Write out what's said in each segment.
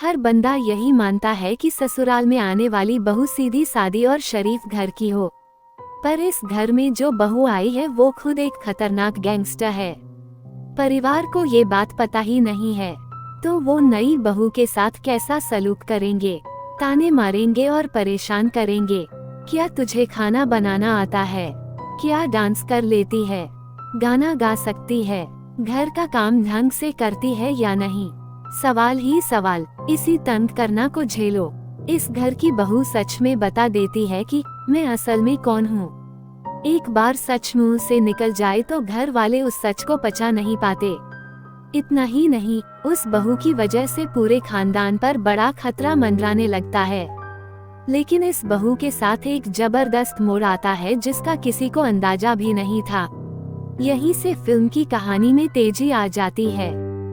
हर बंदा यही मानता है कि ससुराल में आने वाली बहू सीधी सादी और शरीफ घर की हो, पर इस घर में जो बहू आई है वो खुद एक खतरनाक गैंगस्टर है। परिवार को ये बात पता ही नहीं है, तो वो नई बहू के साथ कैसा सलूक करेंगे, ताने मारेंगे और परेशान करेंगे। क्या तुझे खाना बनाना आता है? क्या डांस कर लेती है? गाना गा सकती है? घर का काम ढंग से करती है या नहीं? सवाल ही सवाल। इसी तंग करना को झेलो। इस घर की बहू सच में बता देती है कि मैं असल में कौन हूँ। एक बार सच मुंह से निकल जाए तो घर वाले उस सच को पचा नहीं पाते। इतना ही नहीं, उस बहू की वजह से पूरे खानदान पर बड़ा खतरा मंडराने लगता है। लेकिन इस बहू के साथ एक जबरदस्त मोड़ आता है जिसका किसी को अंदाजा भी नहीं था। यहीं से फिल्म की कहानी में तेजी आ जाती है।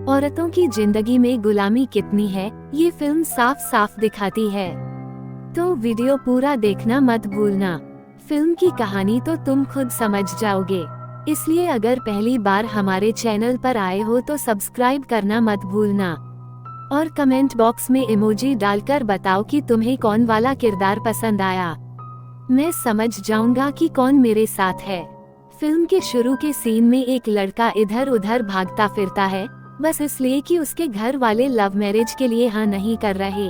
औरतों की जिंदगी में गुलामी कितनी है, ये फिल्म साफ साफ दिखाती है। तो वीडियो पूरा देखना मत भूलना। फिल्म की कहानी तो तुम खुद समझ जाओगे, इसलिए अगर पहली बार हमारे चैनल पर आए हो तो सब्सक्राइब करना मत भूलना और कमेंट बॉक्स में इमोजी डालकर बताओ कि तुम्हें कौन वाला किरदार पसंद आया। मैं समझ जाऊंगा कि कौन मेरे साथ है। फिल्म के शुरू के सीन में एक लड़का इधर उधर भागता फिरता है, बस इसलिए कि उसके घर वाले लव मैरिज के लिए हाँ नहीं कर रहे।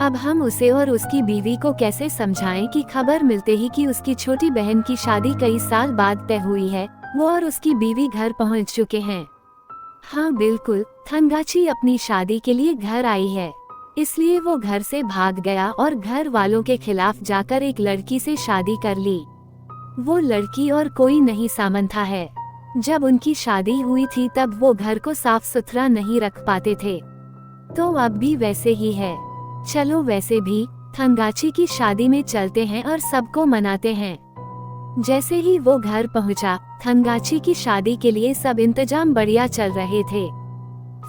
अब हम उसे और उसकी बीवी को कैसे समझाएं कि खबर मिलते ही कि उसकी छोटी बहन की शादी कई साल बाद तय हुई है, वो और उसकी बीवी घर पहुंच चुके हैं। हाँ बिल्कुल, थनगाची अपनी शादी के लिए घर आई है, इसलिए वो घर से भाग गया और घर वालों के खिलाफ जाकर एक लड़की से शादी कर ली। वो लड़की और कोई नहीं सामंथा है। जब उनकी शादी हुई थी तब वो घर को साफ सुथरा नहीं रख पाते थे, तो अब भी वैसे ही है। चलो वैसे भी थनगाची की शादी में चलते हैं और सबको मनाते हैं। जैसे ही वो घर पहुंचा, थनगाची की शादी के लिए सब इंतजाम बढ़िया चल रहे थे।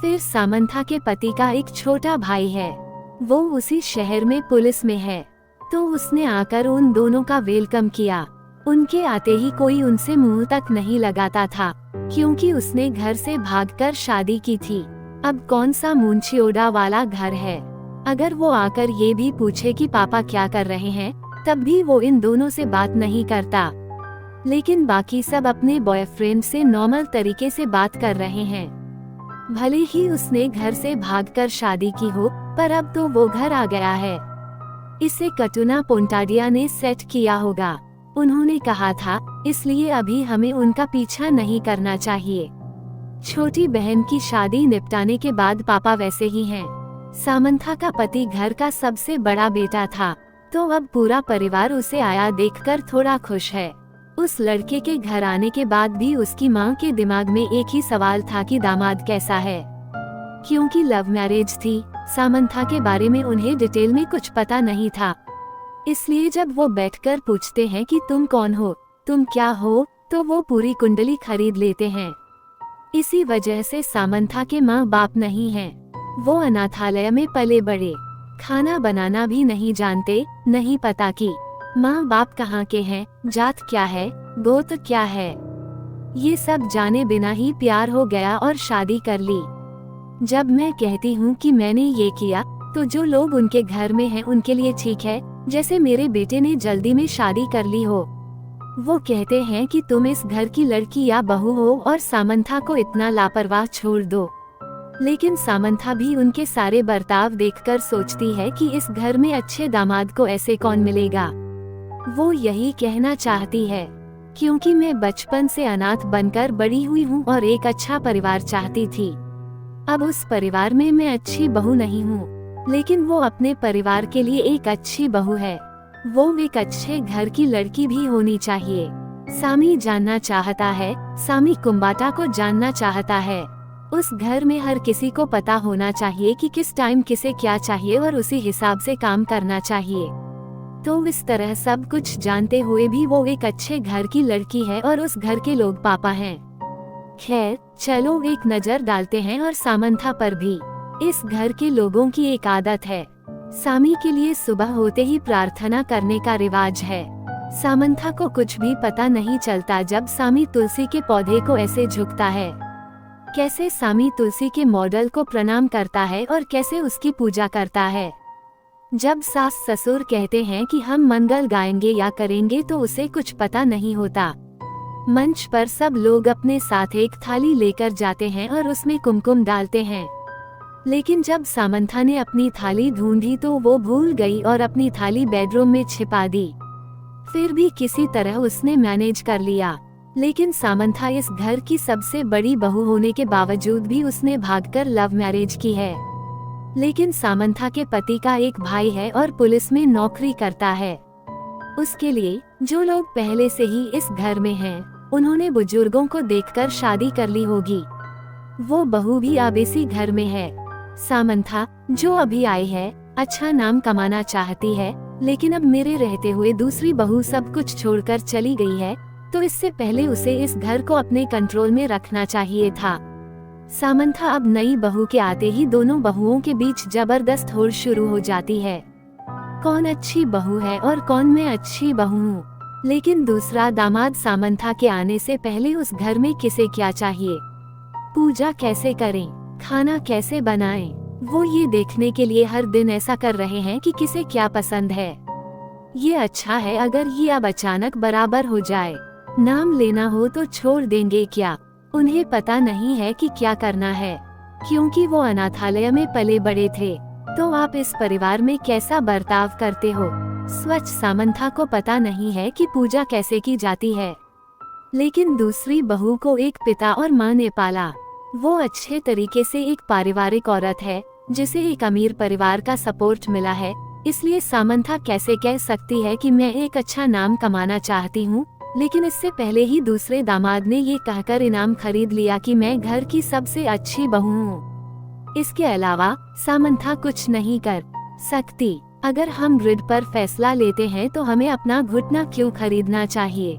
फिर सामंथा के पति का एक छोटा भाई है, वो उसी शहर में पुलिस में है, तो उसने आकर उन दोनों का वेलकम किया। उनके आते ही कोई उनसे मुंह तक नहीं लगाता था, क्योंकि उसने घर से भागकर शादी की थी। अब कौन सा मुंशियोड़ा वाला घर है। अगर वो आकर ये भी पूछे कि पापा क्या कर रहे हैं, तब भी वो इन दोनों से बात नहीं करता। लेकिन बाकी सब अपने बॉयफ्रेंड से नॉर्मल तरीके से बात कर रहे हैं। भले ही उसने घर से भागकर शादी की हो, पर अब तो वो घर आ गया है। इसे कटुना पोंटाडिया ने सेट किया होगा। उन्होंने कहा था, इसलिए अभी हमें उनका पीछा नहीं करना चाहिए। छोटी बहन की शादी निपटाने के बाद पापा वैसे ही हैं। सामंथा का पति घर का सबसे बड़ा बेटा था, तो अब पूरा परिवार उसे आया देखकर थोड़ा खुश है। उस लड़के के घर आने के बाद भी उसकी माँ के दिमाग में एक ही सवाल था कि दामाद कैसा है। क्योंकि लव मैरिज थी, सामंथा के बारे में उन्हें डिटेल में कुछ पता नहीं था। इसलिए जब वो बैठकर पूछते हैं कि तुम कौन हो, तुम क्या हो, तो वो पूरी कुंडली खरीद लेते हैं। इसी वजह से सामंथा के माँ बाप नहीं हैं। वो अनाथालय में पले बड़े, खाना बनाना भी नहीं जानते, नहीं पता कि माँ बाप कहाँ के हैं, जात क्या है, गोत्र क्या है। ये सब जाने बिना ही प्यार हो गया और शादी कर ली। जब मैं कहती हूँ कि मैंने ये किया, तो जो लोग उनके घर में हैं उनके लिए ठीक है, जैसे मेरे बेटे ने जल्दी में शादी कर ली हो। वो कहते हैं कि तुम इस घर की लड़की या बहू हो और सामंथा को इतना लापरवाह छोड़ दो। लेकिन सामंथा भी उनके सारे बर्ताव देखकर सोचती है कि इस घर में अच्छे दामाद को ऐसे कौन मिलेगा। वो यही कहना चाहती है, क्योंकि मैं बचपन से अनाथ बनकर बड़ी हुई हूँ और एक अच्छा परिवार चाहती थी। अब उस परिवार में मैं अच्छी बहू नहीं हूँ, लेकिन वो अपने परिवार के लिए एक अच्छी बहू है। वो एक अच्छे घर की लड़की भी होनी चाहिए। सामी जानना चाहता है, सामी कुंबाटा को जानना चाहता है। उस घर में हर किसी को पता होना चाहिए कि किस टाइम किसे क्या चाहिए और उसी हिसाब से काम करना चाहिए। तो इस तरह सब कुछ जानते हुए भी वो एक अच्छे घर की लड़की है और उस घर के लोग पापा हैं। खैर चलो एक नजर डालते हैं और सामंथा पर भी। इस घर के लोगों की एक आदत है, सामी के लिए सुबह होते ही प्रार्थना करने का रिवाज है। सामंथा को कुछ भी पता नहीं चलता जब सामी तुलसी के पौधे को ऐसे झुकता है। कैसे सामी तुलसी के मॉडल को प्रणाम करता है और कैसे उसकी पूजा करता है। जब सास ससुर कहते हैं कि हम मंगल गाएंगे या करेंगे तो उसे कुछ पता नहीं होता। मंच पर सब लोग अपने साथ एक थाली लेकर जाते हैं और उसमें कुमकुम डालते हैं। लेकिन जब सामंथा ने अपनी थाली ढूंढी तो वो भूल गई और अपनी थाली बेडरूम में छिपा दी। फिर भी किसी तरह उसने मैनेज कर लिया। लेकिन सामंथा इस घर की सबसे बड़ी बहू होने के बावजूद भी उसने भागकर लव मैरिज की है। लेकिन सामंथा के पति का एक भाई है और पुलिस में नौकरी करता है। उसके लिए जो लोग पहले से ही इस घर में हैं, उन्होंने बुजुर्गों को देखकर शादी कर ली होगी। वो बहू भी अब इसी घर में है। सामंथा जो अभी आई है, अच्छा नाम कमाना चाहती है, लेकिन अब मेरे रहते हुए दूसरी बहू सब कुछ छोड़कर चली गई है, तो इससे पहले उसे इस घर को अपने कंट्रोल में रखना चाहिए था। सामंथा अब नई बहू के आते ही दोनों बहुओं के बीच जबरदस्त होड़ शुरू हो जाती है। कौन अच्छी बहू है और कौन मैं अच्छी बहू हूँ। लेकिन दूसरा दामाद सामंथा के आने से पहले उस घर में किसे क्या चाहिए, पूजा कैसे करें, खाना कैसे बनाएं, वो ये देखने के लिए हर दिन ऐसा कर रहे हैं कि किसे क्या पसंद है। ये अच्छा है अगर ये अब अचानक बराबर हो जाए। नाम लेना हो तो छोड़ देंगे क्या। उन्हें पता नहीं है कि क्या करना है, क्योंकि वो अनाथालय में पले बड़े थे। तो आप इस परिवार में कैसा बर्ताव करते हो। स्वच्छ सामंथा को पता नहीं है कि पूजा कैसे की जाती है। लेकिन दूसरी बहू को एक पिता और माँ ने पाला। वो अच्छे तरीके से एक पारिवारिक औरत है जिसे एक अमीर परिवार का सपोर्ट मिला है। इसलिए सामंथा कैसे कह सकती है कि मैं एक अच्छा नाम कमाना चाहती हूँ। लेकिन इससे पहले ही दूसरे दामाद ने ये कहकर इनाम खरीद लिया कि मैं घर की सबसे अच्छी बहू हूँ। इसके अलावा सामंथा कुछ नहीं कर सकती। अगर हम रिड पर फैसला लेते हैं तो हमें अपना घुटना क्यों खरीदना चाहिए।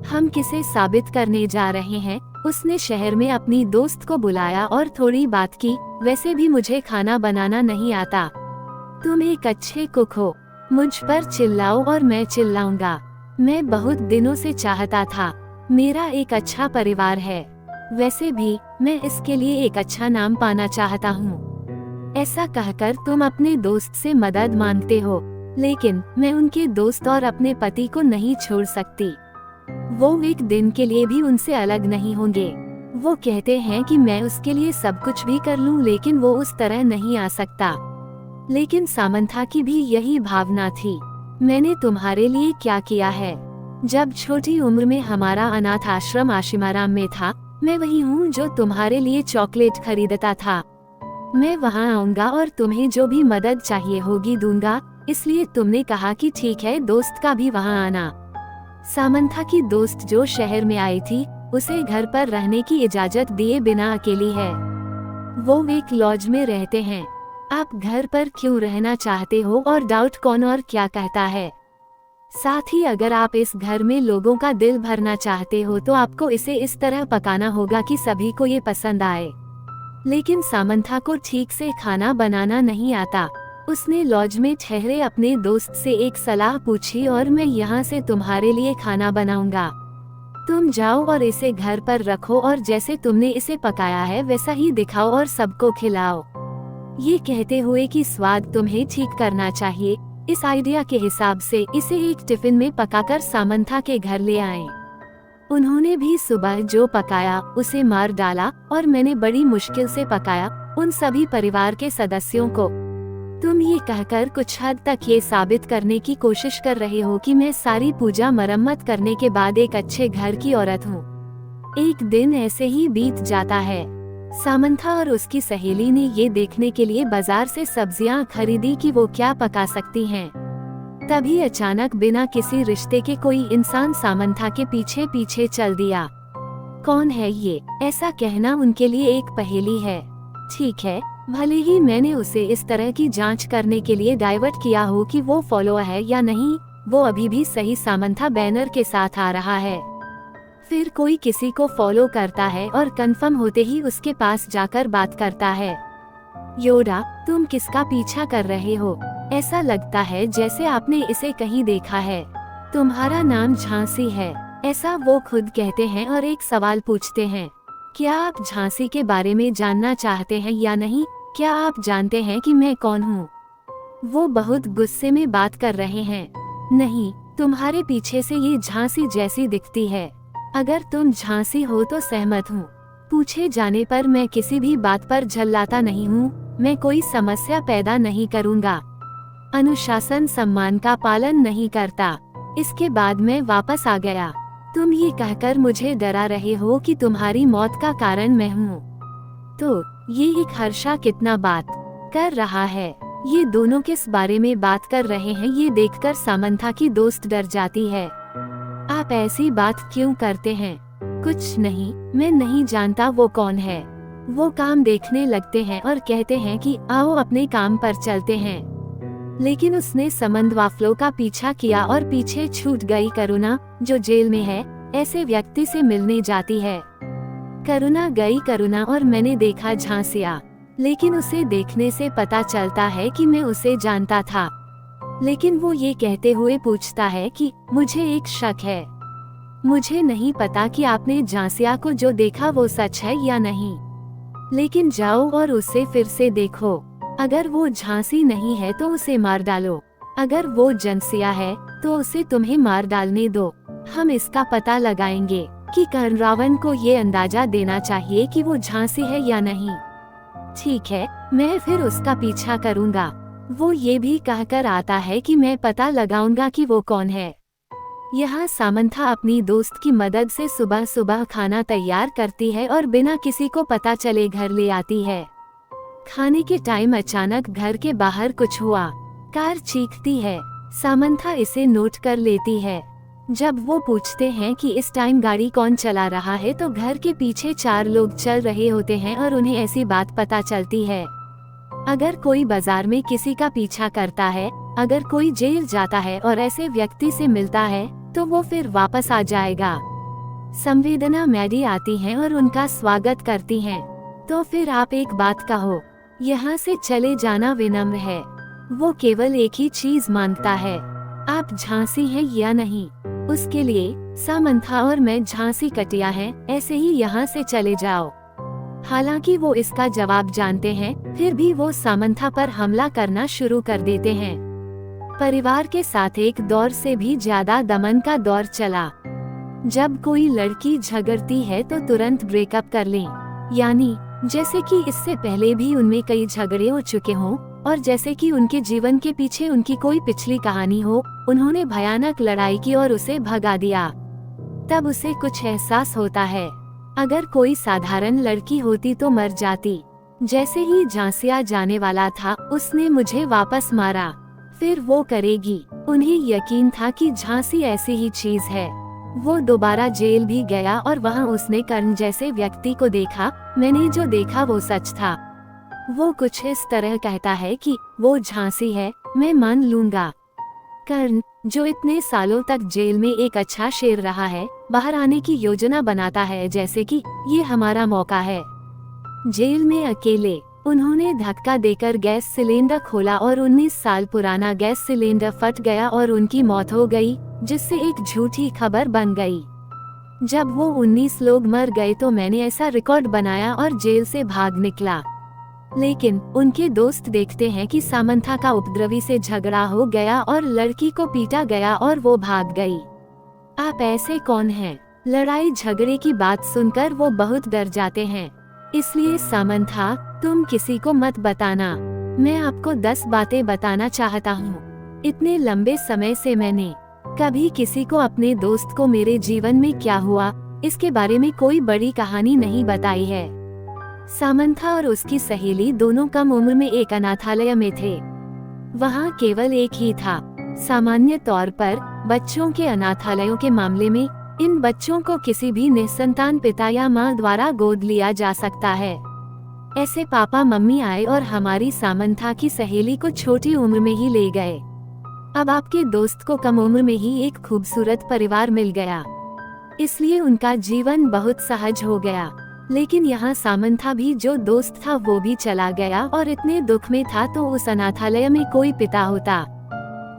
हम किसे साबित करने जा रहे हैं। उसने शहर में अपनी दोस्त को बुलाया और थोड़ी बात की। वैसे भी मुझे खाना बनाना नहीं आता। तुम एक अच्छे कुक हो। मुझ पर चिल्लाओ और मैं चिल्लाऊंगा। मैं बहुत दिनों से चाहता था। मेरा एक अच्छा परिवार है। वैसे भी मैं इसके लिए एक अच्छा नाम पाना चाहता हूँ। ऐसा कहकर तुम अपने दोस्त से मदद मांगते हो, लेकिन मैं उनके दोस्त और अपने पति को नहीं छोड़ सकती। वो एक दिन के लिए भी उनसे अलग नहीं होंगे। वो कहते हैं कि मैं उसके लिए सब कुछ भी कर लूं, लेकिन वो उस तरह नहीं आ सकता। लेकिन सामंथा की भी यही भावना थी। मैंने तुम्हारे लिए क्या किया है। जब छोटी उम्र में हमारा अनाथ आश्रम आशिमाराम में था, मैं वही हूँ जो तुम्हारे लिए चॉकलेट खरीदता था। मैं वहाँ आऊँगा और तुम्हें जो भी मदद चाहिए होगी दूंगा। इसलिए तुमने कहा कि ठीक है, दोस्त का भी वहाँ आना। सामंथा की दोस्त जो शहर में आई थी, उसे घर पर रहने की इजाजत दिए बिना अकेली है। वो एक लॉज में रहते हैं। आप घर पर क्यों रहना चाहते हो और डाउट कौन और क्या कहता है। साथ ही अगर आप इस घर में लोगों का दिल भरना चाहते हो तो आपको इसे इस तरह पकाना होगा कि सभी को ये पसंद आए। लेकिन सामंथा को ठीक से खाना बनाना नहीं आता। उसने लॉज में ठहरे अपने दोस्त से एक सलाह पूछी और मैं यहाँ से तुम्हारे लिए खाना बनाऊंगा। तुम जाओ और इसे घर पर रखो और जैसे तुमने इसे पकाया है वैसा ही दिखाओ और सबको खिलाओ। ये कहते हुए कि स्वाद तुम्हें ठीक करना चाहिए, इस आइडिया के हिसाब से इसे एक टिफिन में पकाकर सामंथा के घर ले आए। उन्होंने भी सुबह जो पकाया उसे मार डाला और मैंने बड़ी मुश्किल से पकाया उन सभी परिवार के सदस्यों को। तुम ये कहकर कुछ हद तक ये साबित करने की कोशिश कर रहे हो कि मैं सारी पूजा मरम्मत करने के बाद एक अच्छे घर की औरत हूँ। एक दिन ऐसे ही बीत जाता है। सामंथा और उसकी सहेली ने ये देखने के लिए बाजार से सब्जियां खरीदी कि वो क्या पका सकती हैं। तभी अचानक बिना किसी रिश्ते के कोई इंसान सामंथा के पीछे पीछे चल दिया। कौन है ये? ऐसा कहना उनके लिए एक पहेली है। ठीक है, भले ही मैंने उसे इस तरह की जांच करने के लिए डाइवर्ट किया हो कि वो फॉलो है या नहीं, वो अभी भी सही सामंथा बैनर के साथ आ रहा है। फिर कोई किसी को फॉलो करता है और कंफर्म होते ही उसके पास जाकर बात करता है। योडा, तुम किसका पीछा कर रहे हो? ऐसा लगता है जैसे आपने इसे कहीं देखा है। तुम्हारा नाम झांसी है, ऐसा वो खुद कहते हैं और एक सवाल पूछते हैं। क्या आप झांसी के बारे में जानना चाहते हैं या नहीं? क्या आप जानते हैं कि मैं कौन हूँ? वो बहुत गुस्से में बात कर रहे हैं। नहीं, तुम्हारे पीछे से ये झांसी जैसी दिखती है। अगर तुम झांसी हो तो सहमत हूँ। पूछे जाने पर मैं किसी भी बात पर झल्लाता नहीं हूँ। मैं कोई समस्या पैदा नहीं करूँगा। अनुशासन सम्मान का पालन नहीं करता। इसके बाद मैं वापस आ गया। तुम ये कहकर मुझे डरा रहे हो कि तुम्हारी मौत का कारण मैं हूँ। तो ये एक हर्षा कितना बात कर रहा है। ये दोनों किस बारे में बात कर रहे हैं ये देखकर सामंथा की दोस्त डर जाती है। आप ऐसी बात क्यों करते हैं? कुछ नहीं, मैं नहीं जानता वो कौन है। वो काम देखने लगते हैं और कहते हैं कि आओ अपने काम पर चलते हैं। लेकिन उसने समंद वाफलों का पीछा किया और पीछे छूट गई करुणा, जो जेल में है, ऐसे व्यक्ति से मिलने जाती है। करुणा और मैंने देखा झांसिया, लेकिन उसे देखने से पता चलता है कि मैं उसे जानता था। लेकिन वो ये कहते हुए पूछता है कि मुझे एक शक है। मुझे नहीं पता कि आपने झांसिया को जो देखा वो सच है या नहीं, लेकिन जाओ और उसे फिर से देखो। अगर वो झांसी नहीं है तो उसे मार डालो। अगर वो जनसिया है तो उसे तुम्हें मार डालने दो। हम इसका पता लगाएंगे कि कर्ण रावण को ये अंदाजा देना चाहिए कि वो झांसी है या नहीं। ठीक है, मैं फिर उसका पीछा करूंगा। वो ये भी कहकर आता है कि मैं पता लगाऊंगा कि वो कौन है। यहाँ सामंथा अपनी दोस्त की मदद से सुबह सुबह खाना तैयार करती है और बिना किसी को पता चले घर ले आती है। खाने के टाइम अचानक घर के बाहर कुछ हुआ। कार चीखती है। सामंथा इसे नोट कर लेती है। जब वो पूछते हैं कि इस टाइम गाड़ी कौन चला रहा है तो घर के पीछे 4 लोग चल रहे होते हैं और उन्हें ऐसी बात पता चलती है। अगर कोई बाजार में किसी का पीछा करता है, अगर कोई जेल जाता है और ऐसे व्यक्ति से मिलता है तो वो फिर वापस आ जाएगा। संवेदना मैडी आती हैं और उनका स्वागत करती हैं। तो फिर आप एक बात कहो, यहाँ से चले जाना विनम्र है। वो केवल एक ही चीज मांगता है, आप झांसी हैं या नहीं। उसके लिए सामंथा और मैं झांसी कटिया हैं, ऐसे ही यहाँ से चले जाओ। हालांकि वो इसका जवाब जानते हैं, फिर भी वो सामंथा पर हमला करना शुरू कर देते हैं। परिवार के साथ एक दौर से भी ज्यादा दमन का दौर चला। जब कोई लड़की झगड़ती है तो तुरंत ब्रेकअप कर लें, यानी जैसे कि इससे पहले भी उनमें कई झगड़े हो चुके हों और जैसे कि उनके जीवन के पीछे उनकी कोई पिछली कहानी हो। उन्होंने भयानक लड़ाई की और उसे भगा दिया। तब उसे कुछ एहसास होता है। अगर कोई साधारण लड़की होती तो मर जाती। जैसे ही झांसिया जाने वाला था, उसने मुझे वापस मारा। फिर वो करेगी। उन्हें यकीन था कि झांसी ऐसी ही चीज है। वो दोबारा जेल भी गया और वहाँ उसने कर्ण जैसे व्यक्ति को देखा। मैंने जो देखा वो सच था। वो कुछ इस तरह कहता है कि वो झांसी है, मैं मान लूंगा। कर्ण, जो इतने सालों तक जेल में एक अच्छा शेर रहा है, बाहर आने की योजना बनाता है जैसे कि ये हमारा मौका है। जेल में अकेले उन्होंने धक्का देकर गैस सिलेंडर खोला और 19 साल पुराना गैस सिलेंडर फट गया और उनकी मौत हो गई, जिससे एक झूठी खबर बन गई। जब वो 19 लोग मर गए तो मैंने ऐसा रिकॉर्ड बनाया और जेल से भाग निकला। लेकिन उनके दोस्त देखते हैं कि सामंथा का उपद्रवी से झगड़ा हो गया और लड़की को पीटा गया और वो भाग गई। आप ऐसे कौन हैं? लड़ाई झगड़े की बात सुनकर वो बहुत डर जाते हैं। इसलिए सामंथा, तुम किसी को मत बताना। मैं आपको 10 बातें बताना चाहता हूँ। इतने लंबे समय से मैंने कभी किसी को अपने दोस्त को मेरे जीवन में क्या हुआ इसके बारे में कोई बड़ी कहानी नहीं बताई है। सामंथा और उसकी सहेली दोनों कम उम्र में एक अनाथालय में थे। वहाँ केवल एक ही था। सामान्य तौर पर बच्चों के अनाथालयों के मामले में इन बच्चों को किसी भी निसंतान पिता या माँ द्वारा गोद लिया जा सकता है। ऐसे पापा मम्मी आए और हमारी सामंथा की सहेली को छोटी उम्र में ही ले गए। अब आपके दोस्त को कम उम्र में ही एक खूबसूरत परिवार मिल गया, इसलिए उनका जीवन बहुत सहज हो गया। लेकिन यहाँ सामंथा भी जो दोस्त था वो भी चला गया और इतने दुख में था। तो उस अनाथालय में कोई पिता होता।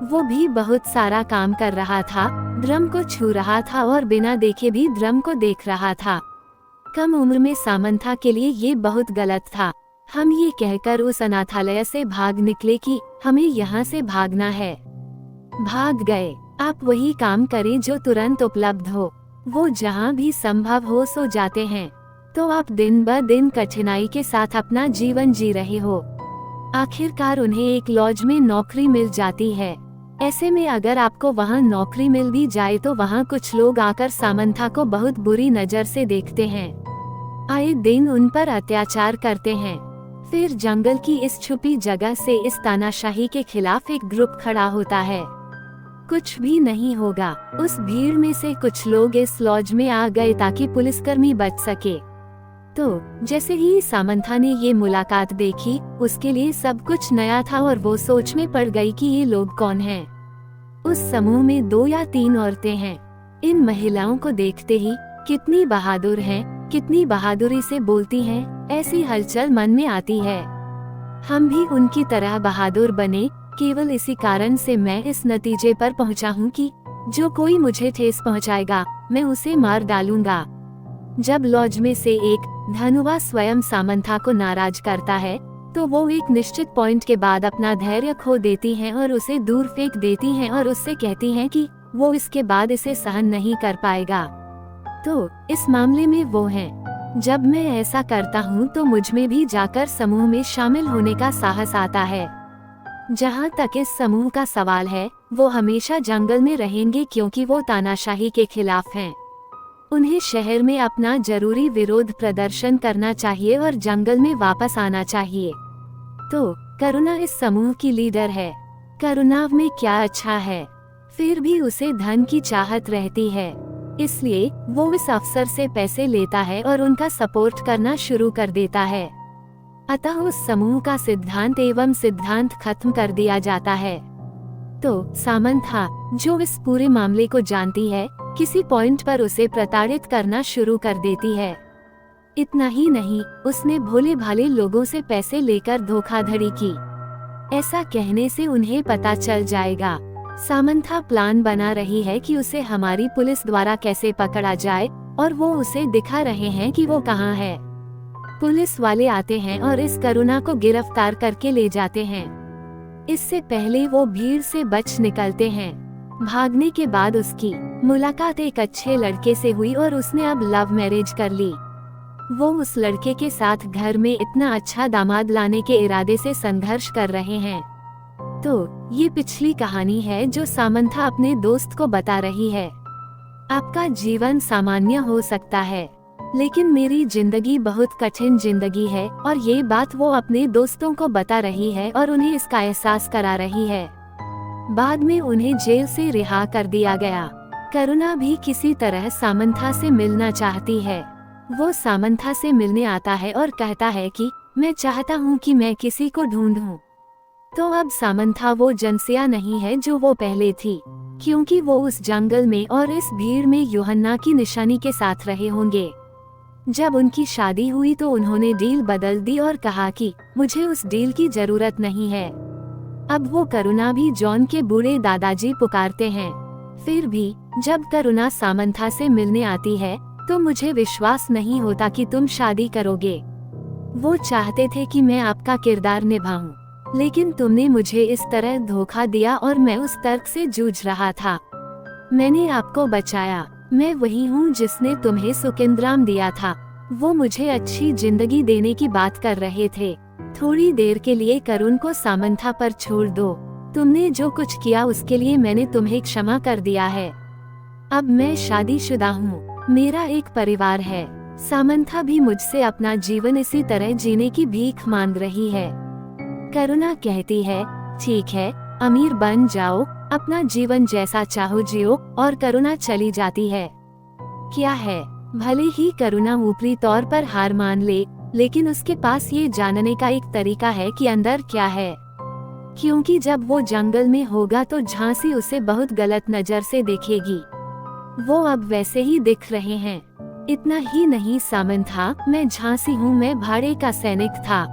वो भी बहुत सारा काम कर रहा था, ड्रम को छू रहा था और बिना देखे भी ड्रम को देख रहा था। कम उम्र में सामंथा के लिए ये बहुत गलत था। हम ये कहकर उस अनाथालय से भाग निकले कि हमें यहाँ से भागना है। भाग गए। आप वही काम करें जो तुरंत उपलब्ध हो। वो जहाँ भी संभव हो सो जाते हैं। तो आप दिन ब दिन कठिनाई के साथ अपना जीवन जी रहे हो। आखिरकार उन्हें एक लॉज में नौकरी मिल जाती है। ऐसे में अगर आपको वहाँ नौकरी मिल भी जाए तो वहाँ कुछ लोग आकर सामंथा को बहुत बुरी नज़र से देखते हैं। आए दिन उन पर अत्याचार करते हैं। फिर जंगल की इस छुपी जगह से इस तानाशाही के खिलाफ एक ग्रुप खड़ा होता है। कुछ भी नहीं होगा। उस भीड़ में से कुछ लोग इस लॉज में आ गए ताकि पुलिसकर्मी बच सके। तो जैसे ही सामंथा ने ये मुलाकात देखी, उसके लिए सब कुछ नया था और वो सोच में पड़ गई कि ये लोग कौन हैं। उस समूह में 2 या 3 औरतें हैं। इन महिलाओं को देखते ही कितनी बहादुर हैं, कितनी बहादुरी से बोलती हैं, ऐसी हलचल मन में आती है। हम भी उनकी तरह बहादुर बने। केवल इसी कारण से मैं इस नतीजे पर पहुंचा हूं कि जो कोई मुझे ठेस पहुंचाएगा, मैं उसे मार डालूंगा। जब लॉज में से एक धनुवा स्वयं सामंथा को नाराज करता है, तो वो एक निश्चित पॉइंट के बाद अपना धैर्य खो देती हैं और उसे दूर फेंक देती हैं और उससे कहती हैं कि वो इसके बाद इसे सहन नहीं कर पाएगा। तो इस मामले में वो हैं। जब मैं ऐसा करता हूँ तो मुझ में भी जाकर समूह में शामिल होने का साहस आता है। जहाँ तक इस समूह का सवाल है, वो हमेशा जंगल में रहेंगे क्योंकि वो तानाशाही के खिलाफ हैं। उन्हें शहर में अपना जरूरी विरोध प्रदर्शन करना चाहिए और जंगल में वापस आना चाहिए। तो करुणा इस समूह की लीडर है। करुणा में क्या अच्छा है, फिर भी उसे धन की चाहत रहती है। इसलिए वो इस अफसर से पैसे लेता है और उनका सपोर्ट करना शुरू कर देता है। अतः उस समूह का सिद्धांत खत्म कर दिया जाता है। तो सामंथा, जो इस पूरे मामले को जानती है, किसी पॉइंट पर उसे प्रताड़ित करना शुरू कर देती है। इतना ही नहीं, उसने भोले भाले लोगों से पैसे लेकर धोखाधड़ी की। ऐसा कहने से उन्हें पता चल जाएगा। सामंथा प्लान बना रही है कि उसे हमारी पुलिस द्वारा कैसे पकड़ा जाए, और वो उसे दिखा रहे हैं कि वो कहाँ है। पुलिस वाले आते हैं और इस करुणा को गिरफ्तार करके ले जाते हैं। इससे पहले वो भीड़ से बच निकलते हैं। भागने के बाद उसकी मुलाकात एक अच्छे लड़के से हुई और उसने अब लव मैरिज कर ली। वो उस लड़के के साथ घर में इतना अच्छा दामाद लाने के इरादे से संघर्ष कर रहे हैं। तो ये पिछली कहानी है जो सामंथा अपने दोस्त को बता रही है। आपका जीवन सामान्य हो सकता है, लेकिन मेरी जिंदगी बहुत कठिन जिंदगी है, और ये बात वो अपने दोस्तों को बता रही है और उन्हें इसका एहसास करा रही है। बाद में उन्हें जेल से रिहा कर दिया गया। करुणा भी किसी तरह सामंथा से मिलना चाहती है। वो सामंथा से मिलने आता है और कहता है कि मैं चाहता हूँ कि मैं किसी को ढूंढूं। तो अब सामंथा वो जनसिया नहीं है जो वो पहले थी, क्योंकि वो उस जंगल में और इस भीड़ में यूहन्ना की निशानी के साथ रहे होंगे। जब उनकी शादी हुई तो उन्होंने डील बदल दी और कहा कि मुझे उस डील की जरूरत नहीं है। अब वो करुणा भी जॉन के बूढ़े दादाजी पुकारते हैं। फिर भी जब करुणा सामंथा से मिलने आती है तो मुझे विश्वास नहीं होता कि तुम शादी करोगे। वो चाहते थे कि मैं आपका किरदार निभाऊं, लेकिन तुमने मुझे इस तरह धोखा दिया और मैं उस तर्क से जूझ रहा था। मैंने आपको बचाया। मैं वही हूँ जिसने तुम्हें सुकेंद्राम दिया था। वो मुझे अच्छी जिंदगी देने की बात कर रहे थे। थोड़ी देर के लिए करुण को सामंथा पर छोड़ दो। तुमने जो कुछ किया उसके लिए मैंने तुम्हें क्षमा कर दिया है। अब मैं शादीशुदा हूँ, मेरा एक परिवार है। सामंथा भी मुझसे अपना जीवन इसी तरह जीने की भीख मांग रही है। करुणा कहती है, ठीक है, अमीर बन जाओ, अपना जीवन जैसा चाहो जियो, और करुणा चली जाती है। क्या है, भले ही करुणा ऊपरी तौर पर हार मान ले, लेकिन उसके पास ये जानने का एक तरीका है कि अंदर क्या है। क्योंकि जब वो जंगल में होगा तो झांसी उसे बहुत गलत नजर से देखेगी। वो अब वैसे ही दिख रहे हैं। इतना ही नहीं सामंथा, मैं झांसी हूँ, मैं भाड़े का सैनिक था।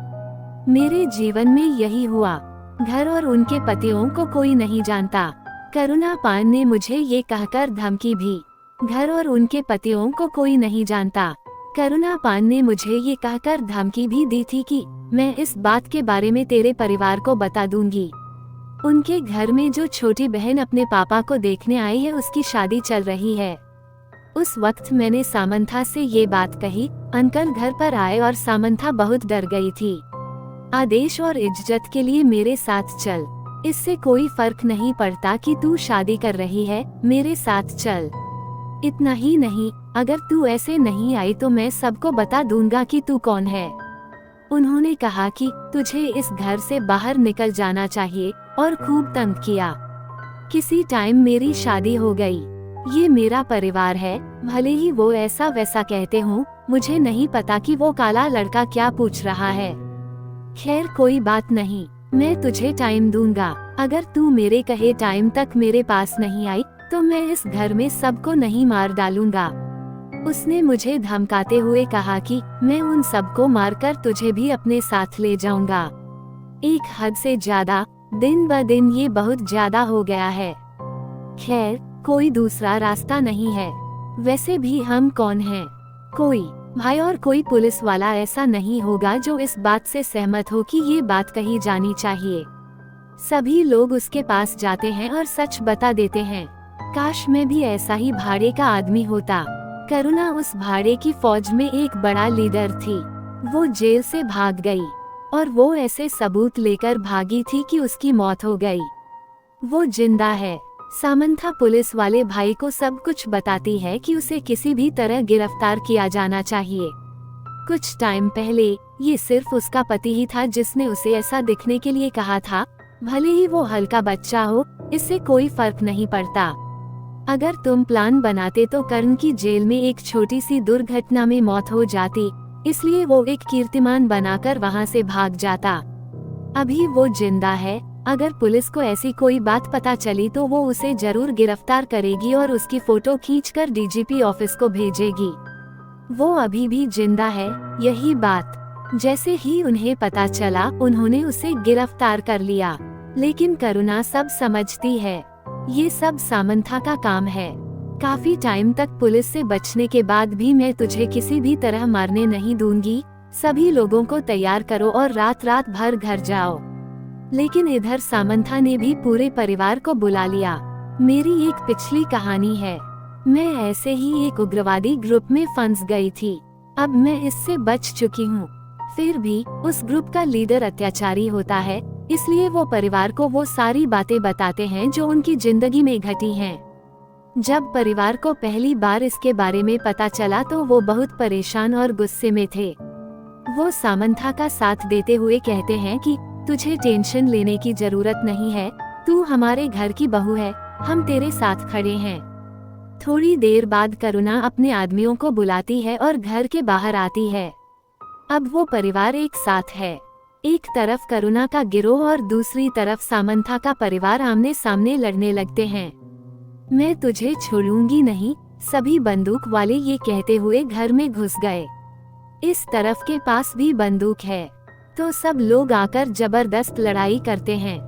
मेरे जीवन में यही हुआ। घर और उनके पतियों को कोई नहीं जानता। करुणा पान ने मुझे ये कहकर धमकी भी, घर और उनके पतियों को कोई नहीं जानता। करुणा पान ने मुझे ये कहकर धमकी भी दी थी कि मैं इस बात के बारे में तेरे परिवार को बता दूंगी। उनके घर में जो छोटी बहन अपने पापा को देखने आई है उसकी शादी चल रही है। उस वक्त मैंने सामंथा से ये बात कही। अंकल घर पर आए और सामंथा बहुत डर गई थी। आदेश और इज्जत के लिए मेरे साथ चल, इससे कोई फर्क नहीं पड़ता कि तू शादी कर रही है, मेरे साथ चल। इतना ही नहीं, अगर तू ऐसे नहीं आई तो मैं सबको बता दूंगा कि तू कौन है। उन्होंने कहा कि तुझे इस घर से बाहर निकल जाना चाहिए और खूब तंग किया। किसी टाइम मेरी शादी हो गई। ये मेरा परिवार है, भले ही वो ऐसा वैसा कहते हों, मुझे नहीं पता कि वो काला लड़का क्या पूछ रहा है। खैर कोई बात नहीं, मैं तुझे टाइम दूंगा। अगर तू मेरे कहे टाइम तक मेरे पास नहीं आई तो मैं इस घर में सबको नहीं मार डालूंगा। उसने मुझे धमकाते हुए कहा कि मैं उन सबको मारकर तुझे भी अपने साथ ले जाऊंगा। एक हद से ज्यादा, दिन ब दिन ये बहुत ज्यादा हो गया है। खैर कोई दूसरा रास्ता नहीं है। वैसे भी हम कौन हैं? कोई भाई और कोई पुलिस वाला ऐसा नहीं होगा जो इस बात से सहमत हो कि ये बात कही जानी चाहिए। सभी लोग उसके पास जाते हैं और सच बता देते हैं। काश मैं भी ऐसा ही भाड़े का आदमी होता। करुणा उस भाड़े की फौज में एक बड़ा लीडर थी। वो जेल से भाग गई और वो ऐसे सबूत लेकर भागी थी कि उसकी मौत हो गई। वो जिंदा है। सामंथा पुलिस वाले भाई को सब कुछ बताती है कि उसे किसी भी तरह गिरफ्तार किया जाना चाहिए। कुछ टाइम पहले ये सिर्फ उसका पति ही था जिसने उसे ऐसा दिखने के लिए कहा था। भले ही वो हल्का बच्चा हो, इससे कोई फर्क नहीं पड़ता। अगर तुम प्लान बनाते तो कर्ण की जेल में एक छोटी सी दुर्घटना में मौत हो जाती, इसलिए वो एक कीर्तिमान बनाकर वहाँ से भाग जाता। अभी वो जिंदा है। अगर पुलिस को ऐसी कोई बात पता चली तो वो उसे जरूर गिरफ्तार करेगी और उसकी फोटो खींचकर डीजीपी ऑफिस को भेजेगी। वो अभी भी जिंदा है, यही बात। जैसे ही उन्हें पता चला उन्होंने उसे गिरफ्तार कर लिया। लेकिन करुणा सब समझती है। ये सब सामंथा का काम है। काफी टाइम तक पुलिस से बचने के बाद भी मैं तुझे किसी भी तरह मारने नहीं दूंगी। सभी लोगों को तैयार करो और रात रात भर घर जाओ। लेकिन इधर सामंथा ने भी पूरे परिवार को बुला लिया। मेरी एक पिछली कहानी है। मैं ऐसे ही एक उग्रवादी ग्रुप में फंस गई थी। अब मैं इससे बच चुकी हूँ। फिर भी उस ग्रुप का लीडर अत्याचारी होता है, इसलिए वो परिवार को वो सारी बातें बताते हैं जो उनकी जिंदगी में घटी हैं। जब परिवार को पहली बार इसके बारे में पता चला तो वो बहुत परेशान और गुस्से में थे। वो सामंथा का साथ देते हुए कहते हैं कि तुझे टेंशन लेने की जरूरत नहीं है, तू हमारे घर की बहू है, हम तेरे साथ खड़े हैं। थोड़ी देर बाद करुणा अपने आदमियों को बुलाती है और घर के बाहर आती है। अब वो परिवार एक साथ है। एक तरफ करुणा का गिरोह और दूसरी तरफ सामंथा का परिवार आमने सामने लड़ने लगते हैं। मैं तुझे छोड़ूंगी नहीं, सभी बंदूक वाले ये कहते हुए घर में घुस गए। इस तरफ के पास भी बंदूक है, तो सब लोग आकर जबरदस्त लड़ाई करते हैं।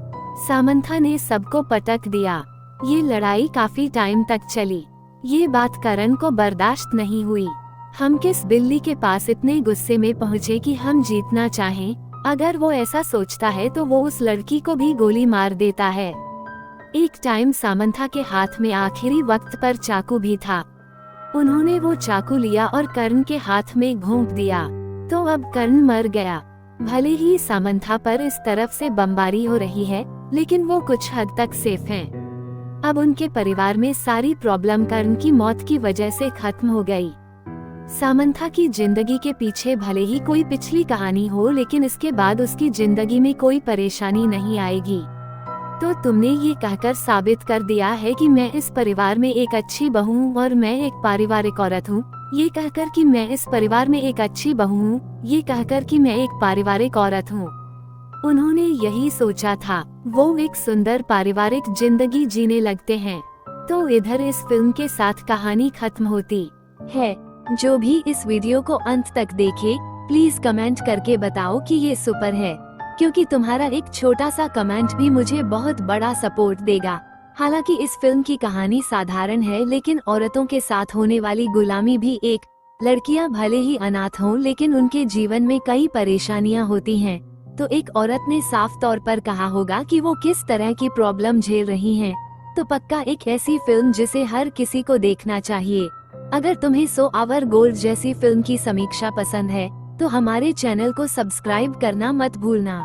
सामंथा ने सबको पटक दिया। ये लड़ाई काफी टाइम तक चली। ये बात करण को बर्दाश्त नहीं हुई। हम किस बिल्ली के पास इतने गुस्से में पहुँचे कि हम जीतना चाहें? अगर वो ऐसा सोचता है तो वो उस लड़की को भी गोली मार देता है। एक टाइम सामंथा के हाथ में आखिरी वक्त पर चाकू भी था। उन्होंने वो चाकू लिया और कर्ण के हाथ में घोंप दिया, तो अब कर्ण मर गया। भले ही सामंथा पर इस तरफ से बमबारी हो रही है, लेकिन वो कुछ हद तक सेफ हैं। अब उनके परिवार में सारी प्रॉब्लम कर्ण की मौत की वजह से खत्म हो गई। सामंथा की जिंदगी के पीछे भले ही कोई पिछली कहानी हो, लेकिन इसके बाद उसकी जिंदगी में कोई परेशानी नहीं आएगी। तो तुमने ये कहकर साबित कर दिया है कि मैं इस परिवार में एक अच्छी बहू हूँ और मैं एक पारिवारिक औरत हूँ। ये कहकर कि मैं इस परिवार में एक अच्छी बहू हूँ, ये कहकर कि मैं एक पारिवारिक औरत हूँ। उन्होंने यही सोचा था। वो एक सुंदर पारिवारिक जिंदगी जीने लगते हैं। तो इधर इस फिल्म के साथ कहानी खत्म होती है। जो भी इस वीडियो को अंत तक देखे, प्लीज कमेंट करके बताओ कि ये सुपर है, क्योंकि तुम्हारा एक छोटा सा कमेंट भी मुझे बहुत बड़ा सपोर्ट देगा। हालांकि इस फिल्म की कहानी साधारण है, लेकिन औरतों के साथ होने वाली गुलामी भी एक लड़कियां भले ही अनाथ हों लेकिन उनके जीवन में कई परेशानियां होती हैं। तो एक औरत ने साफ तौर पर कहा होगा कि वो किस तरह की प्रॉब्लम झेल रही हैं। तो पक्का एक ऐसी फिल्म जिसे हर किसी को देखना चाहिए। अगर तुम्हें 100 आवर गोल्ड जैसी फिल्म की समीक्षा पसंद है तो हमारे चैनल को सब्सक्राइब करना मत भूलना।